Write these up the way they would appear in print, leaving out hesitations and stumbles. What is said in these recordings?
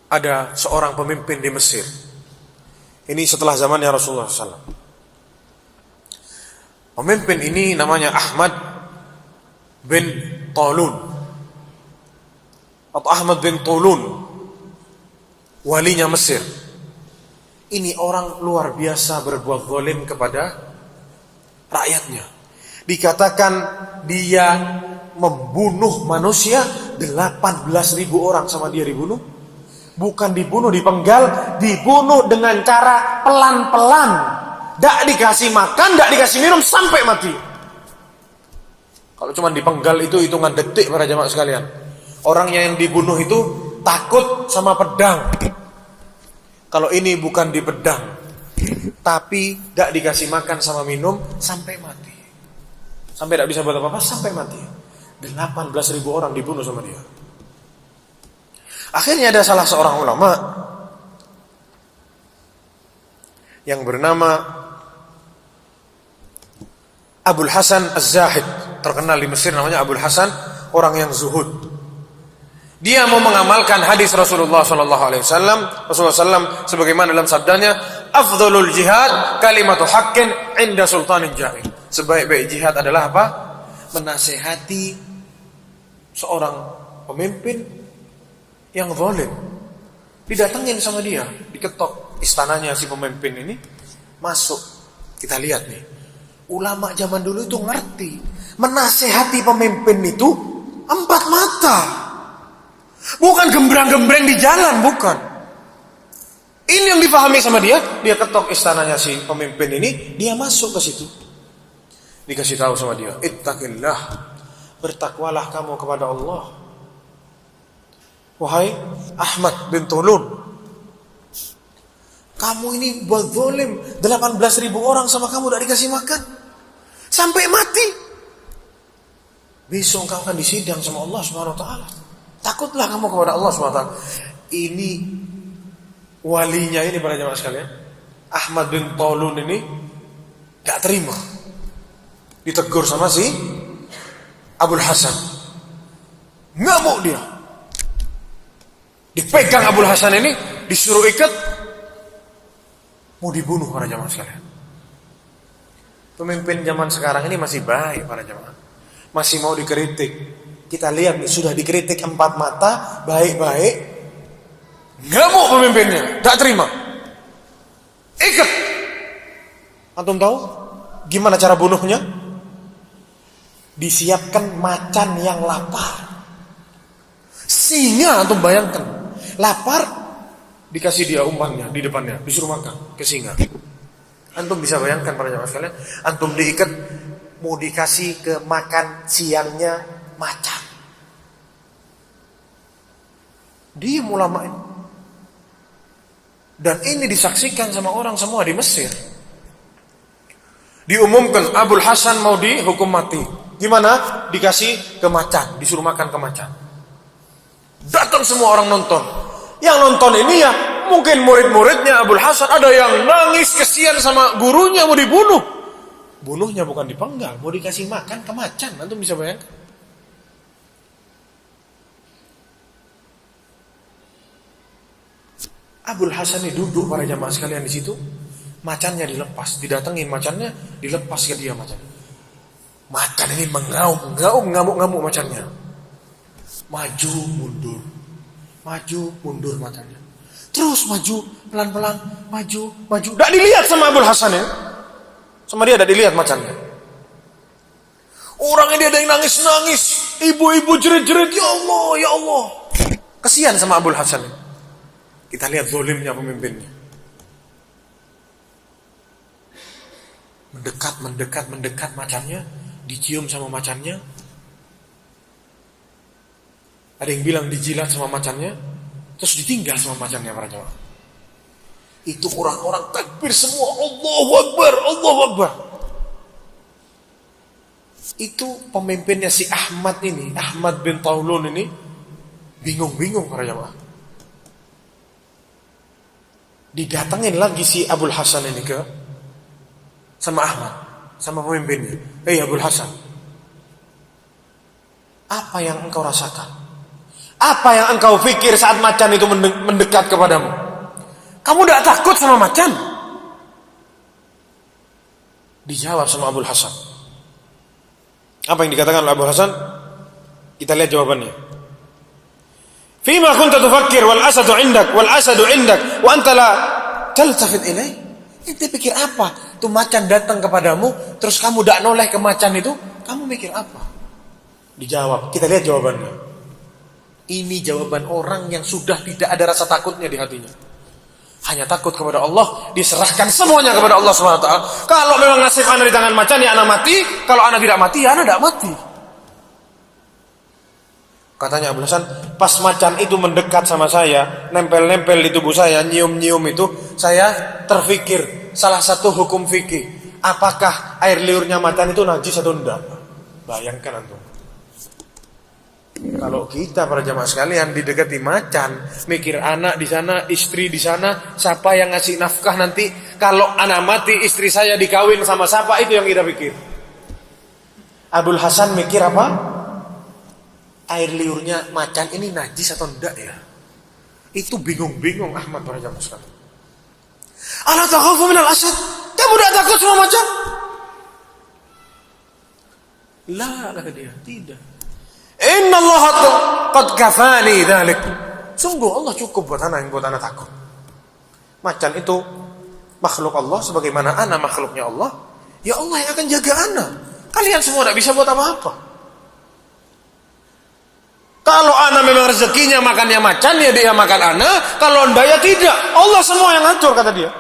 ada seorang pemimpin di Mesir. Ini setelah zamannya Rasulullah SAW. Pemimpin ini namanya Ahmad bin Talun atau Ahmad bin Tulun, walinya Mesir. Ini orang luar biasa berbuat zalim kepada rakyatnya. Dikatakan dia membunuh manusia, 18.000 orang sama dia dibunuh. Bukan dibunuh dipenggal, dibunuh dengan cara pelan-pelan. Tidak dikasih makan, tidak dikasih minum sampai mati. Kalau cuma dipenggal itu hitungan detik para jamaah sekalian. Orangnya yang dibunuh itu takut sama pedang. Kalau ini bukan di pedang, tapi tidak dikasih makan sama minum sampai mati. Sampai tidak bisa buat apa-apa sampai mati. 18.000 orang dibunuh sama dia. Akhirnya ada salah seorang ulama yang bernama Abul Hasan Az-Zahid, terkenal di Mesir namanya Abul Hasan, orang yang zuhud. Dia mau mengamalkan hadis Rasulullah SAW. Rasulullah SAW sebagaimana dalam sabdanya, afdhalul jihad kalimatu haqqin inda sultanin ja'ir. Sebaik-baik jihad adalah apa? Menasehati seorang pemimpin yang zalim. Didatengin sama dia, diketok istananya si pemimpin ini, masuk. Kita lihat nih, ulama zaman dulu itu ngerti, menasehati pemimpin itu 4 mata. Bukan gembrang-gembreng di jalan, bukan. Ini yang dipahami sama dia. Dia ketok istananya si pemimpin ini, dia masuk ke situ. Dikasih tahu sama dia, ittaqillah, bertakwalah kamu kepada Allah. Wahai Ahmad bin Tulun, kamu ini buat zalim, 18.000 orang sama kamu tidak dikasih makan sampai mati. Besok kamu akan disidang sama Allah Subhanahu wa taala. Takutlah kamu kepada Allah SWT. Ini walinya ini para jemaah sekalian, Ahmad bin Talun ini tidak terima. Ditegur sama si Abul Hasan. Ngamuk dia. Dipegang Abul Hasan ini, disuruh ikat, mau dibunuh para jemaah sekalian. Pemimpin zaman sekarang ini masih baik para jemaah. Masih mau dikritik. Kita lihat nih, sudah dikritik 4 mata, baik-baik, ngamuk pemimpinnya, tak terima, ikat. Antum tahu gimana cara bunuhnya? Disiapkan macan yang lapar, singa. Antum bayangkan, lapar, dikasih dia umpannya di depannya, disuruh makan ke singa. Antum bisa bayangkan para jamaah sekalian, antum diikat, mau dikasih ke makan siangnya macan. Dia ulama ini. Dan ini disaksikan sama orang semua di Mesir. Diumumkan Abul Hasan mau dihukum mati. Gimana? Dikasih ke macan, disuruh makan ke macan. Datang semua orang nonton. Yang nonton ini ya mungkin murid-muridnya Abul Hasan, ada yang nangis kesian sama gurunya mau dibunuh. Bunuhnya bukan dipenggal, mau dikasih makan ke macan. Antum bisa bayangkan? Abul Hasan ini duduk para jamaah sekalian di situ, macannya dilepas, didatengin macannya, dilepas ke dia macannya. Macan ini mengaum, ngamuk-ngamuk macannya. Maju mundur macannya. Terus maju pelan-pelan, maju. Tidak dilihat sama Abul Hasan ya, sama dia tidak dilihat macannya. Orang ini ada yang nangis, ibu-ibu jerit-jerit, ya Allah. Kesian sama Abul Hasan ini. Kita lihat zalimnya pemimpinnya. Mendekat macannya, dicium sama macannya. Ada yang bilang dijilat sama macannya, terus ditinggal sama macannya para jemaah. Itu orang-orang takbir semua, Allahu Akbar. Itu pemimpinnya si Ahmad ini, Ahmad bin Taulun ini, bingung para jemaah. Didatengin lagi si Abul Hasan ini sama Ahmad, sama pemimpinnya. Abul Hasan, apa yang engkau rasakan? Apa yang engkau pikir saat macan itu mendekat kepadamu? Kamu tidak takut sama macan? Dijawab sama Abul Hasan. Apa yang dikatakan oleh Abul Hasan? Kita lihat jawabannya. Fima kunta tufakkir wal asadu indak wa anta la taltafit ilaih. Ente pikir apa? Tuh macan datang kepadamu, terus kamu tidak noleh ke macan itu, kamu mikir apa? Dijawab. Kita lihat jawabannya. Ini jawaban orang yang sudah tidak ada rasa takutnya di hatinya. Hanya takut kepada Allah, diserahkan semuanya kepada Allah SWT. Kalau memang nasib anak di tangan macan, ya anak mati. Kalau anak tidak mati, ya anak tidak mati. Katanya Abul Hasan, pas macan itu mendekat sama saya, nempel-nempel di tubuh saya, nyium-nyium itu, saya terfikir salah satu hukum fikih. Apakah air liurnya macan itu najis atau tidak? Bayangkan antum. Kalau kita para jamaah sekalian didekati macan, mikir anak di sana, istri di sana, siapa yang ngasih nafkah nanti? Kalau anak mati, istri saya dikawin sama siapa? Itu yang kita pikir. Abul Hasan mikir apa? Air liurnya macan ini najis atau enggak ya? Itu bingung-bingung Ahmad para jamaah sekalian. Ala takhafu minal asad? Kamu tidak takut sama macan? La, kata dia, tidak. Inna Allah qad kafani dzalik. Sungguh Allah cukup buat anak takut. Macan itu makhluk Allah sebagaimana anak makhluknya Allah. Ya Allah yang akan jaga anak. Kalian semua tidak bisa buat apa-apa. Kalau anak memang rezekinya makannya macan, ya dia makan anak. Kalau anda ya tidak. Allah semua yang ngatur, kata dia.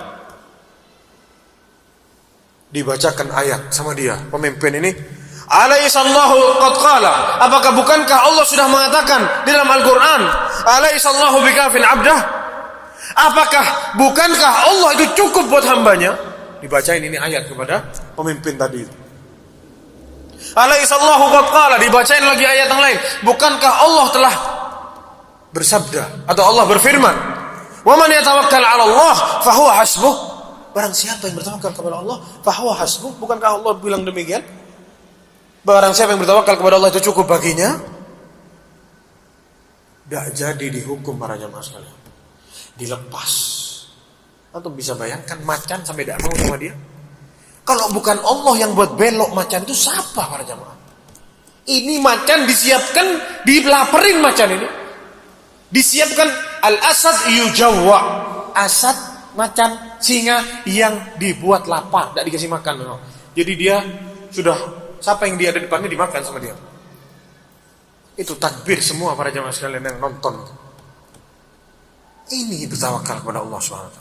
Dibacakan ayat sama dia, pemimpin ini. Alaihissallahu qad qala. Apakah bukankah Allah sudah mengatakan di dalam Al-Quran, Alaihissallahu bikafin abdah? Apakah bukankah Allah itu cukup buat hambanya? Dibacain ini ayat kepada pemimpin tadi. Alaihissallahu qad qala. Dibacain lagi ayat yang lain. Bukankah Allah telah bersabda atau Allah berfirman, wa man yatawakkal 'ala Allah fahuwa hasbuh. Barang siapa yang bertawakal kepada Allah fahuwa hasbuh. Bukankah Allah bilang demikian? Barang siapa yang bertawakal kepada Allah itu cukup baginya. Tidak jadi dihukum para jamaah sekalian. Dilepas. Antum bisa bayangkan macan sampai tidak mau sama dia. Kalau bukan Allah yang buat belok macan itu siapa para jamaah? Ini macan disiapkan, dilaparin macan ini. Disiapkan al-asad yujawwa. Asad macan singa yang dibuat lapar, tidak dikasih makan memang. Jadi dia sudah, siapa yang dia ada di depannya dimakan sama dia. Itu takbir semua para jamaah sekalian yang nonton. Ini bertawakal kepada Allah SWT.